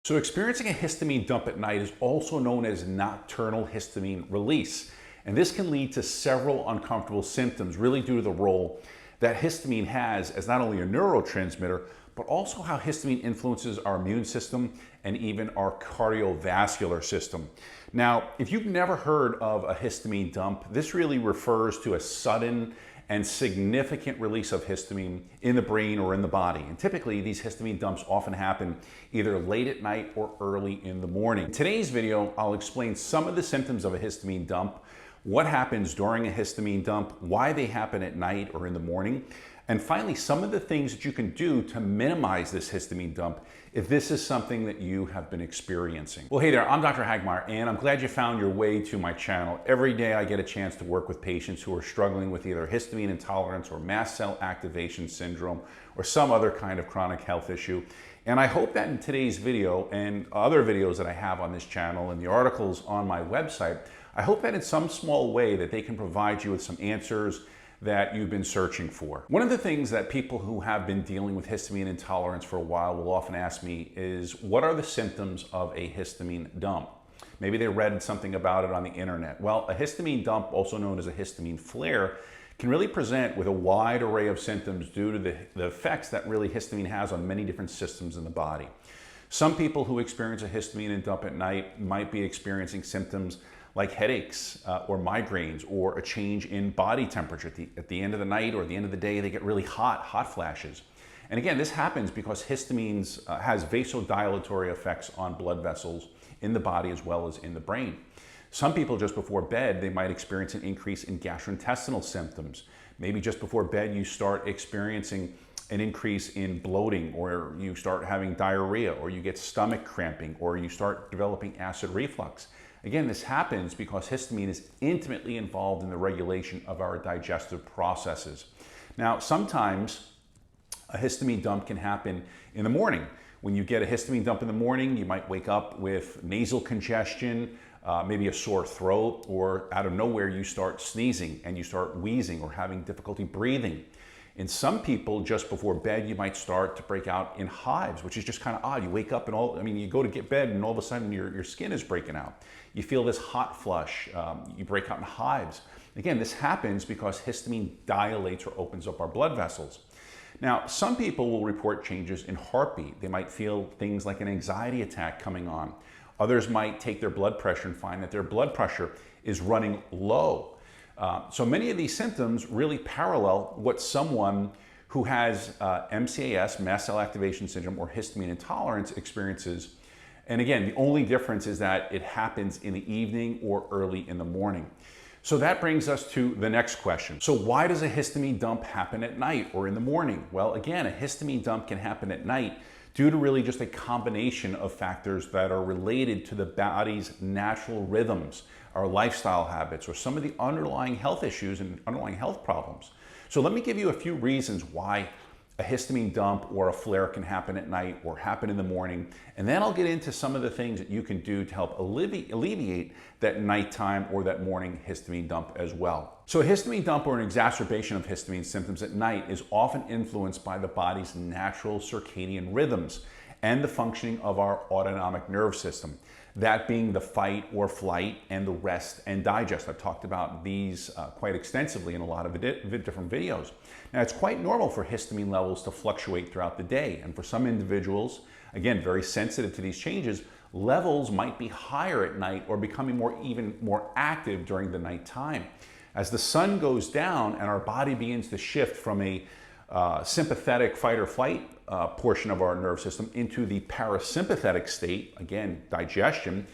So experiencing a histamine dump at night is also known as nocturnal histamine release. And this can lead to several uncomfortable symptoms, really due to the role that histamine has as not only a neurotransmitter, but also how histamine influences our immune system and even our cardiovascular system. Now, if you've never heard of a histamine dump, this really refers to a sudden and significant release of histamine in the brain or in the body. And typically, these histamine dumps often happen either late at night or early in the morning. In today's video, I'll explain some of the symptoms of a histamine dump, what happens during a histamine dump, why they happen at night or in the morning, and finally, some of the things that you can do to minimize this histamine dump if this is something that you have been experiencing. Well, hey there, I'm Dr. Hagmeyer, and I'm glad you found your way to my channel. Every day I get a chance to work with patients who are struggling with either histamine intolerance or mast cell activation syndrome or some other kind of chronic health issue. And I hope that in today's video and other videos that I have on this channel and the articles on my website, I hope that in some small way that they can provide you with some answers that you've been searching for. One of the things that people who have been dealing with histamine intolerance for a while will often ask me is, what are the symptoms of a histamine dump? Maybe they read something about it on the internet. Well, a histamine dump, also known as a histamine flare, can really present with a wide array of symptoms due to the effects that really histamine has on many different systems in the body. Some people who experience a histamine dump at night might be experiencing symptoms like headaches or migraines or a change in body temperature. At the end of the night or the end of the day, they get really hot flashes. And again, this happens because histamine has vasodilatory effects on blood vessels in the body as well as in the brain. Some people just before bed, they might experience an increase in gastrointestinal symptoms. Maybe just before bed, you start experiencing an increase in bloating, or you start having diarrhea, or you get stomach cramping, or you start developing acid reflux. Again, this happens because histamine is intimately involved in the regulation of our digestive processes. Now, sometimes a histamine dump can happen in the morning. When you get a histamine dump in the morning, you might wake up with nasal congestion, maybe a sore throat, or out of nowhere you start sneezing and you start wheezing or having difficulty breathing. In some people, just before bed, you might start to break out in hives, which is just kind of odd. You wake up and you go to get bed and all of a sudden your skin is breaking out. You feel this hot flush, you break out in hives. Again, this happens because histamine dilates or opens up our blood vessels. Now, some people will report changes in heartbeat. They might feel things like an anxiety attack coming on. Others might take their blood pressure and find that their blood pressure is running low. So many of these symptoms really parallel what someone who has MCAS, mast cell activation syndrome, or histamine intolerance experiences. And again, the only difference is that it happens in the evening or early in the morning. So that brings us to the next question. So why does a histamine dump happen at night or in the morning? Well, again, a histamine dump can happen at night due to really just a combination of factors that are related to the body's natural rhythms, our lifestyle habits, or some of the underlying health issues and underlying health problems. So let me give you a few reasons why a histamine dump or a flare can happen at night or happen in the morning, and then I'll get into some of the things that you can do to help alleviate that nighttime or that morning histamine dump as well. So a histamine dump or an exacerbation of histamine symptoms at night is often influenced by the body's natural circadian rhythms and the functioning of our autonomic nerve system, that being the fight or flight and the rest and digest. I've talked about these quite extensively in a lot of different videos. Now, it's quite normal for histamine levels to fluctuate throughout the day, and for some individuals, again, very sensitive to these changes, levels might be higher at night or becoming even more active during the nighttime. As the sun goes down and our body begins to shift from a sympathetic fight or flight portion of our nerve system into the parasympathetic state, again, digestion,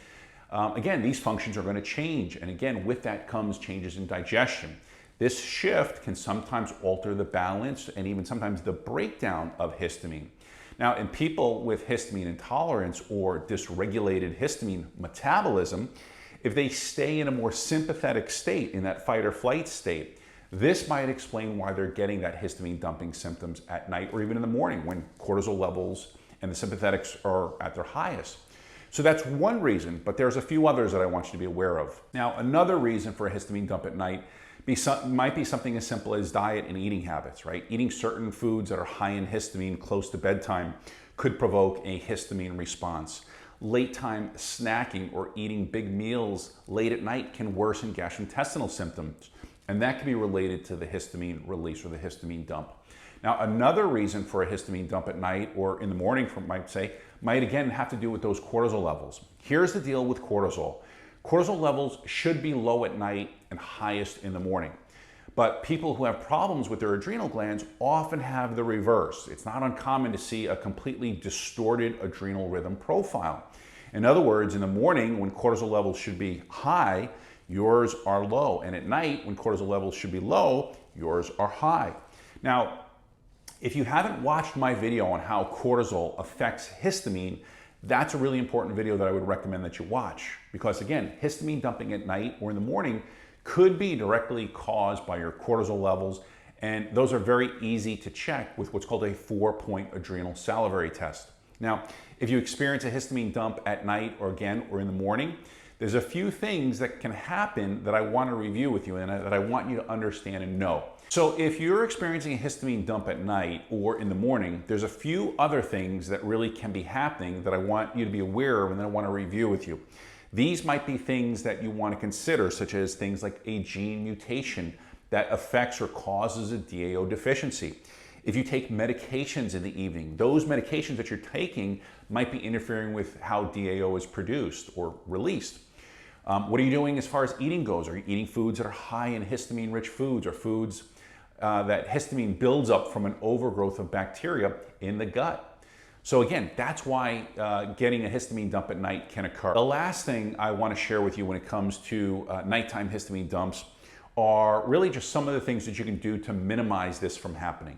again, these functions are going to change. And again, with that comes changes in digestion. This shift can sometimes alter the balance and even sometimes the breakdown of histamine. Now, in people with histamine intolerance or dysregulated histamine metabolism, if they stay in a more sympathetic state, in that fight or flight state, this might explain why they're getting that histamine dumping symptoms at night or even in the morning when cortisol levels and the sympathetics are at their highest. So that's one reason, but there's a few others that I want you to be aware of. Now, another reason for a histamine dump at night might be something as simple as diet and eating habits, right? Eating certain foods that are high in histamine close to bedtime could provoke a histamine response. late time snacking or eating big meals late at night can worsen gastrointestinal symptoms. And that can be related to the histamine release or the histamine dump. Now, another reason for a histamine dump at night or in the morning, might again have to do with those cortisol levels. Here's the deal with cortisol. Cortisol levels should be low at night and highest in the morning. But people who have problems with their adrenal glands often have the reverse. It's not uncommon to see a completely distorted adrenal rhythm profile. In other words, in the morning when cortisol levels should be high, yours are low. And at night when cortisol levels should be low, yours are high. Now, if you haven't watched my video on how cortisol affects histamine, that's a really important video that I would recommend that you watch. Because again, histamine dumping at night or in the morning could be directly caused by your cortisol levels, and those are very easy to check with what's called a 4-point adrenal salivary test. Now, if you experience a histamine dump at night or in the morning, there's a few things that can happen that I want to review with you and that I want you to understand and know. So if you're experiencing a histamine dump at night or in the morning, there's a few other things that really can be happening that I want you to be aware of and that I want to review with you. These might be things that you want to consider, such as things like a gene mutation that affects or causes a DAO deficiency. If you take medications in the evening, those medications that you're taking might be interfering with how DAO is produced or released. What are you doing as far as eating goes? Are you eating foods that are high in histamine-rich foods or foods that histamine builds up from an overgrowth of bacteria in the gut? So again, that's why getting a histamine dump at night can occur. The last thing I want to share with you when it comes to nighttime histamine dumps are really just some of the things that you can do to minimize this from happening.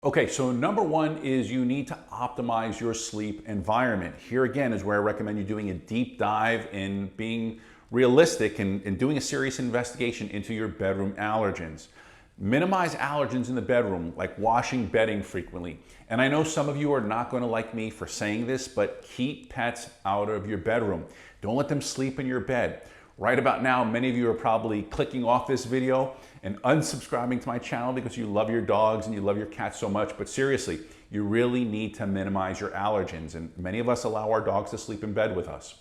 Okay, so number one is you need to optimize your sleep environment. Here again is where I recommend you doing a deep dive in being realistic and doing a serious investigation into your bedroom allergens. Minimize allergens in the bedroom, like washing bedding frequently. And I know some of you are not going to like me for saying this, but keep pets out of your bedroom. Don't let them sleep in your bed. Right about now, many of you are probably clicking off this video and unsubscribing to my channel because you love your dogs and you love your cats so much. But seriously, you really need to minimize your allergens. And many of us allow our dogs to sleep in bed with us.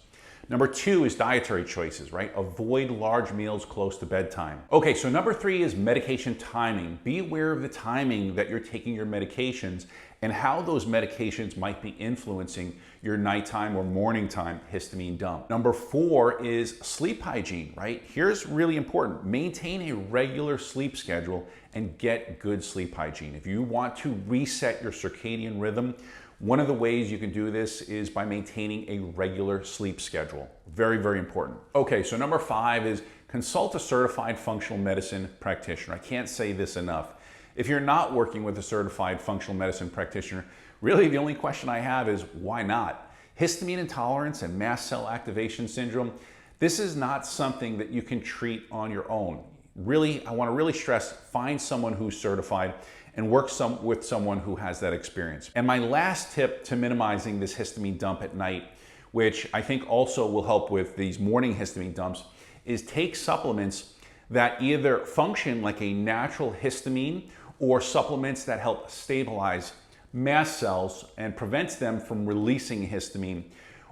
Number two is dietary choices, right? Avoid large meals close to bedtime. Okay, so number three is medication timing. Be aware of the timing that you're taking your medications and how those medications might be influencing your nighttime or morning time histamine dump. Number four is sleep hygiene, right? Here's really important. Maintain a regular sleep schedule and get good sleep hygiene. If you want to reset your circadian rhythm, one of the ways you can do this is by maintaining a regular sleep schedule. Very, very important. Okay, so number five is consult a certified functional medicine practitioner. I can't say this enough. If you're not working with a certified functional medicine practitioner, really the only question I have is why not? Histamine intolerance and mast cell activation syndrome, this is not something that you can treat on your own. Really, I want to really stress, find someone who's certified and work with someone who has that experience. And my last tip to minimizing this histamine dump at night, which I think also will help with these morning histamine dumps, is take supplements that either function like a natural histamine or supplements that help stabilize mast cells and prevents them from releasing histamine,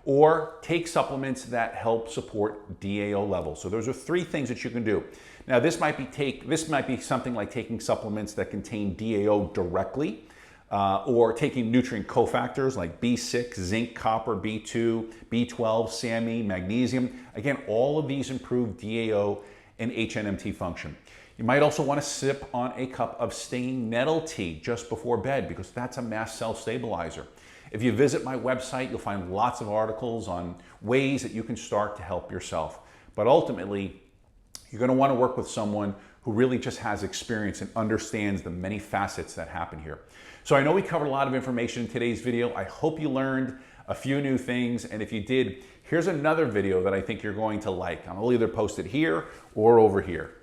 or take supplements that help support DAO levels. So those are three things that you can do. Now this might be something like taking supplements that contain DAO directly, or taking nutrient cofactors like B6, zinc, copper, B2, B12, SAMe, magnesium. Again, all of these improve DAO and HNMT function. You might also want to sip on a cup of stinging nettle tea just before bed because that's a mast cell stabilizer. If you visit my website, you'll find lots of articles on ways that you can start to help yourself. But ultimately, you're going to want to work with someone who really just has experience and understands the many facets that happen here. So I know we covered a lot of information in today's video. I hope you learned a few new things. And if you did, here's another video that I think you're going to like. I'll either post it here or over here.